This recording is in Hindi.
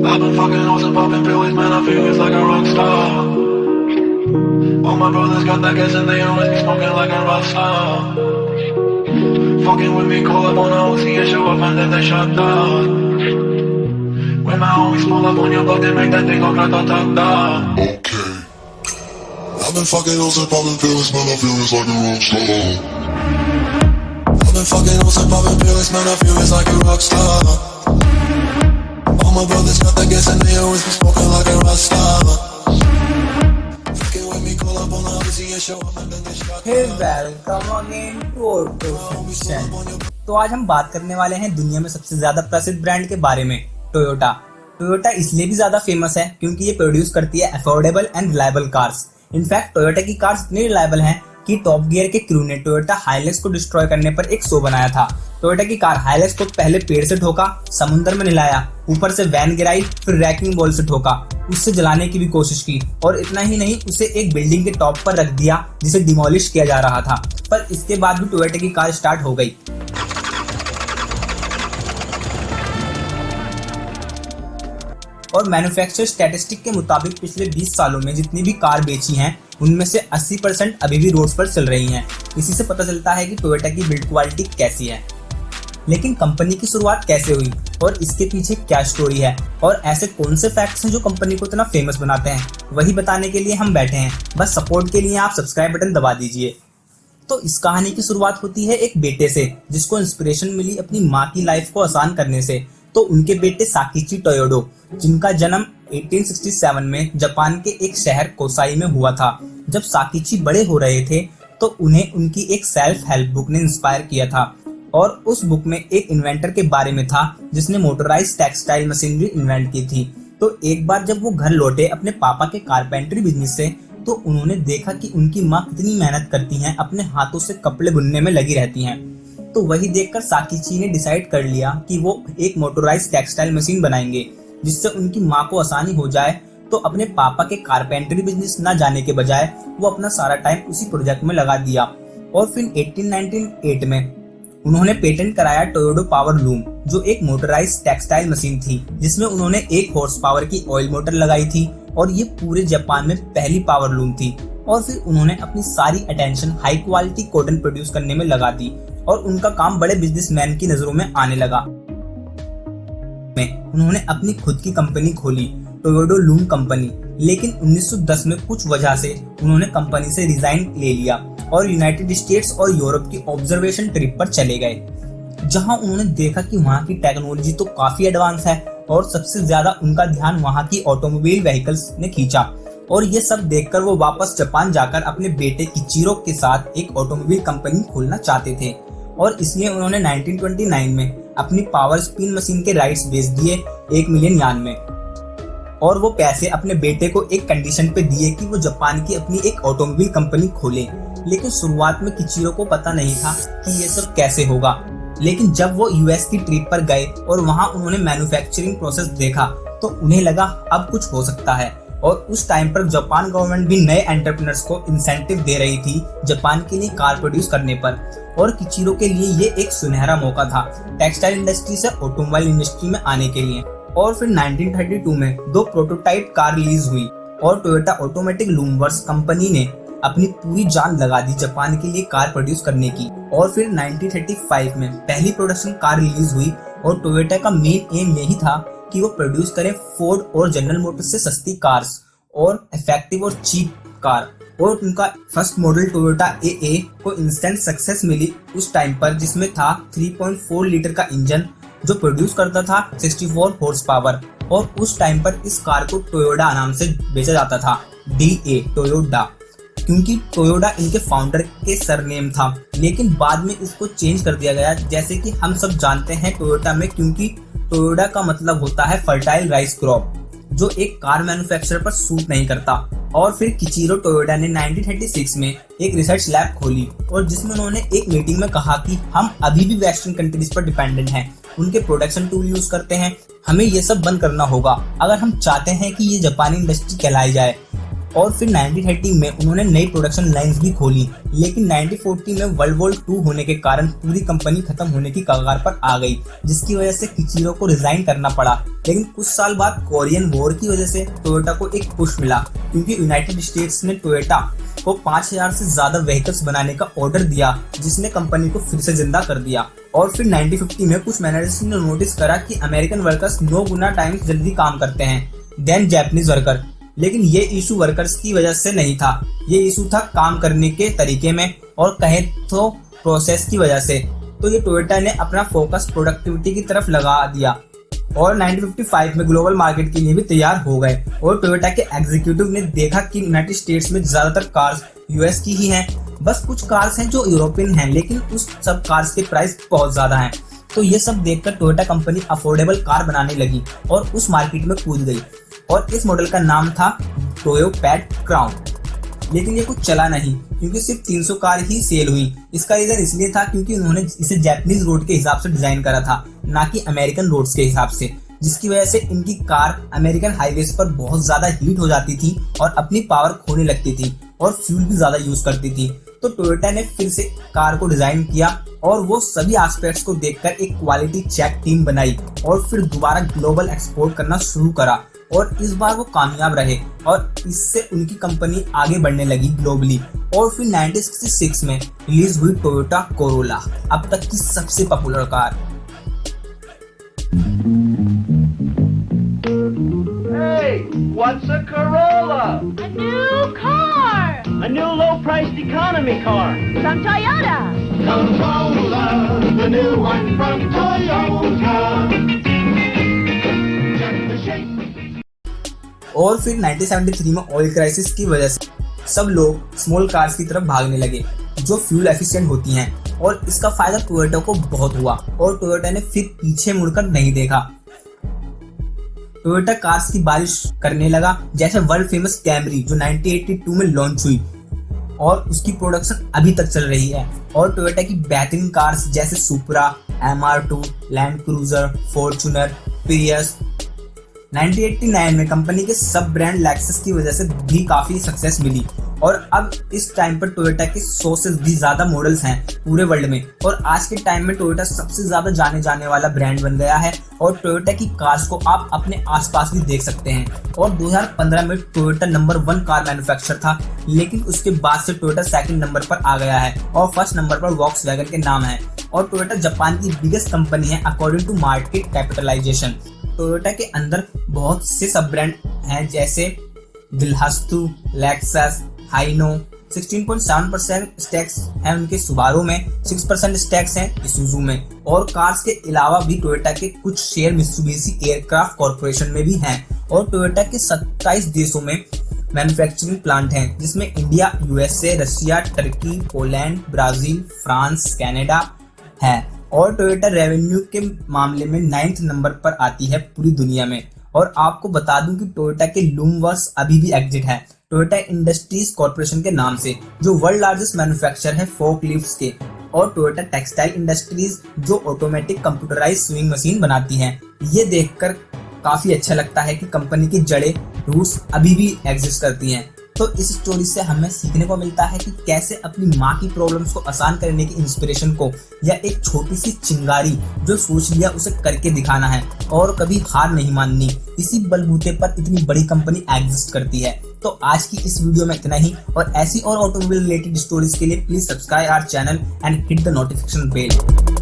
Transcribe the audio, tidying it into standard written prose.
I've been fucking hoes and popping pills, man, I feel it's like a rock star. All my brothers got that gas and they always be smoking like a rock star. Fucking with me, call up on a OC and show up and then they shut down. When my homies pull up on your block, they make that thing go grata-ta-ta. Okay. I've been fucking hoes and popping pills, man, I feel it's like a rock star. I've been fucking hoes and popping pills, man, I feel it's like a rock star. All my brothers got that gas and they always be smoking like a rock star. Fucking with me, call up on the OC and show up and then they shut Hey, down. welcome again to Auto Fiction। तो आज हम बात करने वाले हैं दुनिया में सबसे ज्यादा प्रसिद्ध ब्रांड के बारे में, टोयोटा। टोयोटा इसलिए भी ज्यादा फेमस है क्योंकि ये प्रोड्यूस करती है affordable and reliable cars. In fact Toyota की कार्स इतनी रिलायबल हैं कि टॉप गियर के क्रू ने टोयोटा हाइलक्स को डिस्ट्रॉय करने पर एक शो बनाया था। टोयोटा की कार हाइलक्स को पहले पेड़ से ठोका, समुद्र में निलाया, ऊपर से वैन गिराई, फिर रैकिंग बॉल से ठोका, उससे जलाने की भी कोशिश की और इतना ही नहीं, उसे एक बिल्डिंग के टॉप पर रख दिया जिसे डिमोलिश किया जा रहा था। पर इसके बाद भी टोयोटा की कार स्टार्ट हो गई। और मैन्युफैक्चरर स्टैटिस्टिक के मुताबिक पिछले 20 सालों में जितनी भी कार बेची हैं उनमें से 80% अभी भी रोड्स पर चल रही हैं। इसी से पता चलता है कि टोयोटा की बिल्ड क्वालिटी कैसी है। लेकिन कंपनी की शुरुआत कैसे हुई और इसके पीछे क्या स्टोरी है और ऐसे कौन से फैक्ट्स हैं जो कंपनी को इतना फेमस बनाते हैं, वही बताने के लिए हम बैठे हैं। बस सपोर्ट के लिए आप सब्सक्राइब बटन दबा दीजिए। तो इस कहानी की शुरुआत होती है एक बेटे से जिसको इंस्पिरेशन मिली अपनी माँ की लाइफ को आसान करने से। तो उनके बेटे साकिची टोयोडो, जिनका जन्म 1867 में जापान के एक शहर कोसाई में हुआ था। जब साकिची बड़े हो रहे थे तो उन्हें उनकी एक सेल्फ हेल्प बुक ने इंस्पायर किया था और उस बुक में एक इन्वेंटर के बारे में था जिसने मोटराइज्ड टेक्सटाइल मशीनरी इन्वेंट की थी। तो एक बार जब वो घर लौटे अपने पापा के कारपेंटरी बिजनेस से, तो उन्होंने देखा कि उनकी माँ कितनी मेहनत करती हैं, अपने हाथों से कपड़े बुनने में लगी रहती हैं। तो वही देखकर साकिची ने डिसाइड कर लिया कि वो एक मोटराइज्ड टेक्सटाइल मशीन बनाएंगे जिससे उनकी माँ को आसानी हो जाए। तो अपने पापा के कारपेंटरी बिजनेस न जाने के बजाय वो अपना सारा टाइम उसी प्रोजेक्ट में लगा दिया। और फिर 1898 में उन्होंने पेटेंट कराया टोयोडो पावर लूम, जो एक मोटराइज्ड टेक्सटाइल मशीन थी जिसमें उन्होंने 1 हॉर्स पावर की ऑयल मोटर लगाई थी और ये पूरे जापान में पहली पावर लूम थी। और फिर उन्होंने अपनी सारी attention high quality cotton produce करने में लगा दी और उनका काम बड़े बिजनेसमैन की नजरों में आने लगा। उन्होंने अपनी खुद की कंपनी खोली, टोयोडो लूम कंपनी। लेकिन 1910 में कुछ वजह से उन्होंने कंपनी से रिजाइन ले लिया और यूनाइटेड स्टेट्स और यूरोप की ऑब्जर्वेशन ट्रिप पर चले गए, जहां उन्होंने देखा कि वहां की टेक्नोलॉजी तो काफी एडवांस है और सबसे ज्यादा उनका ध्यान वहां की ऑटोमोबाइल व्हीकल्स ने खींचा। और ये सब देखकर वो वापस जापान जाकर अपने बेटे किचिरो के साथ एक ऑटोमोबाइल कंपनी खोलना चाहते थे। और इसलिए उन्होंने 1929 में अपनी पावर स्पिन मशीन के राइट्स बेच दिए 1 मिलियन यान में। और वो पैसे अपने बेटे को एक कंडीशन पे दिए कि वो जापान की अपनी एक ऑटोमोबाइल कंपनी खोले। लेकिन शुरुआत में किचिरो को पता नहीं था कि ये सब कैसे होगा। लेकिन जब वो यूएस की ट्रिप पर गए और वहां उन्होंने मैन्युफैक्चरिंग प्रोसेस देखा तो उन्हें लगा अब कुछ हो सकता है। और उस टाइम पर जापान गवर्नमेंट भी नए एंटरप्रेन्योर्स को इंसेंटिव दे रही थी जापान के लिए कार प्रोड्यूस करने पर। और किचिरो के लिए ये एक सुनहरा मौका था टेक्सटाइल इंडस्ट्री से ऑटोमोबाइल इंडस्ट्री में आने के लिए। और फिर 1932 में 2 प्रोटोटाइप कार रिलीज हुई और टोयोटा ऑटोमेटिक लूमवर्क्स कंपनी ने अपनी पूरी जान लगा दी जापान के लिए कार प्रोड्यूस करने की। और फिर 1935 में पहली प्रोडक्शन कार रिलीज हुई और टोयोटा का मेन एम यही था कि वो प्रोड्यूस करें फोर्ड और जनरल मोटर्स से सस्ती कार्स और इफेक्टिव और चीप कार। और उनका फर्स्ट मॉडल टोयोटा AA को इंस्टेंट सक्सेस मिली उस टाइम पर, जिसमें था 3.4 लीटर का इंजन जो प्रोड्यूस करता था 64 हॉर्स पावर। और उस टाइम पर इस कार को टोयोडा नाम से बेचा जाता था, DA टोयोडा, क्योंकि टोयोडा इनके फाउंडर के सरनेम था। लेकिन बाद में इसको चेंज कर दिया गया, जैसे कि हम सब जानते हैं टोयोटा में, क्योंकि टोयोडा का मतलब होता है फर्टाइल राइस क्रॉप, जो एक कार मैन्युफैक्चरर पर सूट नहीं करता। और फिर किचिरो टोयोडा ने 1936 में एक रिसर्च लैब खोली और जिसमें उन्होंने एक मीटिंग में कहा कि हम अभी भी वेस्टर्न कंट्रीज पर डिपेंडेंट हैं, उनके प्रोडक्शन टूल यूज करते हैं, हमें ये सब बंद करना होगा अगर हम चाहते हैं कि ये जापानी इंडस्ट्री कहलाई जाए। और फिर 1930 में उन्होंने नई प्रोडक्शन लाइंस भी खोली, लेकिन 1940 में वर्ल्ड वॉर 2 होने के कारण पूरी कंपनी खत्म होने की कगार पर आ गई, जिसकी वजह से किचिरो को रिजाइन करना पड़ा। लेकिन कुछ साल बाद कोरियन वॉर की वजह से टोयोटा को एक पुश मिला, क्योंकि यूनाइटेड स्टेट्स ने टोयोटा को 5000 से ज्यादा व्हीकल्स बनाने का ऑर्डर दिया, जिसने कंपनी को फिर से जिंदा कर दिया। और फिर 1950 में कुछ मैनेजर्स ने नोटिस करा कि अमेरिकन वर्कर्स 9 गुना टाइम्स जल्दी काम करते हैं देन जापानीज वर्कर। लेकिन ये इशू वर्कर्स की वजह से नहीं था, ये इशू था काम करने के तरीके में और कहे तो प्रोसेस की वजह से। तो ये टोयोटा ने अपना फोकस प्रोडक्टिविटी की तरफ लगा दिया और 1955 में ग्लोबल मार्केट के लिए भी तैयार हो गए। और टोयोटा के एग्जीक्यूटिव ने देखा कि यूनाइटेड स्टेट्स में ज्यादातर कार्स यूएस की ही हैं, बस कुछ कार्स हैं जो यूरोपियन हैं, लेकिन उस सब कार्स के प्राइस बहुत ज्यादा हैं। तो ये सब देखकर टोयोटा कंपनी अफोर्डेबल कार बनाने लगी और उस मार्केट में कूद गई। और इस मॉडल का नाम था टोयो पैड क्राउन। लेकिन ये कुछ चला नहीं, क्योंकि सिर्फ 300 कार ही सेल हुई। इसका रीजन इसलिए था क्योंकि उन्होंने इसे जापानीज रोड के हिसाब से डिजाइन करा था, ना कि अमेरिकन रोड्स के हिसाब से, जिसकी वजह से इनकी कार अमेरिकन हाईवेज पर बहुत ज्यादा हीट हो जाती थी और अपनी पावर खोने लगती थी और फ्यूल भी ज्यादा यूज करती थी। तो टोयोटा ने फिर से कार को डिजाइन किया और वो सभी एस्पेक्ट्स को देखकर एक क्वालिटी चेक टीम बनाई और फिर दोबारा ग्लोबल एक्सपोर्ट करना शुरू करा। और इस बार वो कामयाब रहे और इससे उनकी कंपनी आगे बढ़ने लगी ग्लोबली। और फिर 1966 में रिलीज हुई टोयोटा कोरोला, अब तक की सबसे popular car. Hey, what's a Corolla? A new car A new low-priced economy car. from Toyota. Corolla, the new one from Toyota. Check the shape. और फिर 1973 में ऑयल क्राइसिस की वजह से सब लोग स्मॉल कार्स की तरफ भागने लगे, जो फ्यूल एफिशिएंट होती हैं, और इसका फायदा टोयोटा को बहुत हुआ और टोयोटा ने फिर पीछे मुड़कर नहीं देखा। टोयोटा कार्स की बारिश करने लगा, जैसे वर्ल्ड फेमस कैमरी जो 1982 में लॉन्च हुई और उसकी प्रोडक्शन अभी तक चल रही है। और टोयोटा की बेहतरीन कार्स जैसे Supra, MR2, land cruiser, Fortuner, Prius. 1989 में कंपनी के सब ब्रांड लेक्सस की वजह से भी काफी सक्सेस मिली और अब इस टाइम पर टोयोटा के 100 से भी ज्यादा मॉडल्स हैं पूरे वर्ल्ड में। और आज के टाइम में टोयोटा सबसे ज्यादा जाने जाने वाला ब्रांड बन गया है और टोयोटा की कार्स को आप अपने आसपास भी देख सकते हैं। और 2015 में टोयोटा नंबर 1 कार मैन्युफैक्चरर था, लेकिन उसके बाद से टोयोटा सेकंड नंबर पर आ गया है और फर्स्ट नंबर पर वॉक्सवैगन के नाम है। और टोयोटा जापान की बिगेस्ट कंपनी है according to market capitalisation. Toyota के अंदर बहुत से सब ब्रांड हैं जैसे दिलहस्तु, लेक्सस, हाइनो। 16.7% स्टैक्स हैं उनके सुबारू में, 6% स्टैक्स हैं इसुजू में। और कार्स के अलावा भी टोयोटा के कुछ शेयर मित्सुबिशी एयरक्राफ्ट कॉर्पोरेशन में भी हैं। और टोयोटा के 27 देशों में मैन्युफैक्चरिंग प्लांट हैं, जिसमें India, USA, Russia, Turkey, Poland, Brazil, France, Canada है। और टोयोटा रेवेन्यू के मामले में 9th नंबर पर आती है पूरी दुनिया में। और आपको बता दूं कि टोयोटा के लूमवर्स अभी भी एग्जिट है टोयोटा इंडस्ट्रीज कॉर्पोरेशन के नाम से, जो वर्ल्ड लार्जेस्ट मैन्युफैक्चरर है फोर्कलिफ्ट्स के। और टोयोटा टेक्सटाइल इंडस्ट्रीज जो ऑटोमेटिक कंप्यूटराइज स्विंग मशीन बनाती हैं। ये देखकर काफी अच्छा लगता है कि कंपनी की जड़ें रूस अभी भी एग्जिस्ट करती हैं। तो इस स्टोरी से हमें सीखने को मिलता है कि कैसे अपनी माँ की प्रॉब्लम्स को आसान करने की इंस्पिरेशन को, या एक छोटी सी चिंगारी जो सोच लिया उसे करके दिखाना है और कभी हार नहीं माननी। इसी बलबूते पर इतनी बड़ी कंपनी एग्जिस्ट करती है। तो आज की इस वीडियो में इतना ही, और ऐसी और ऑटोमोबाइल रिलेटेड स्टोरीज के लिए please subscribe our channel and hit the notification bell.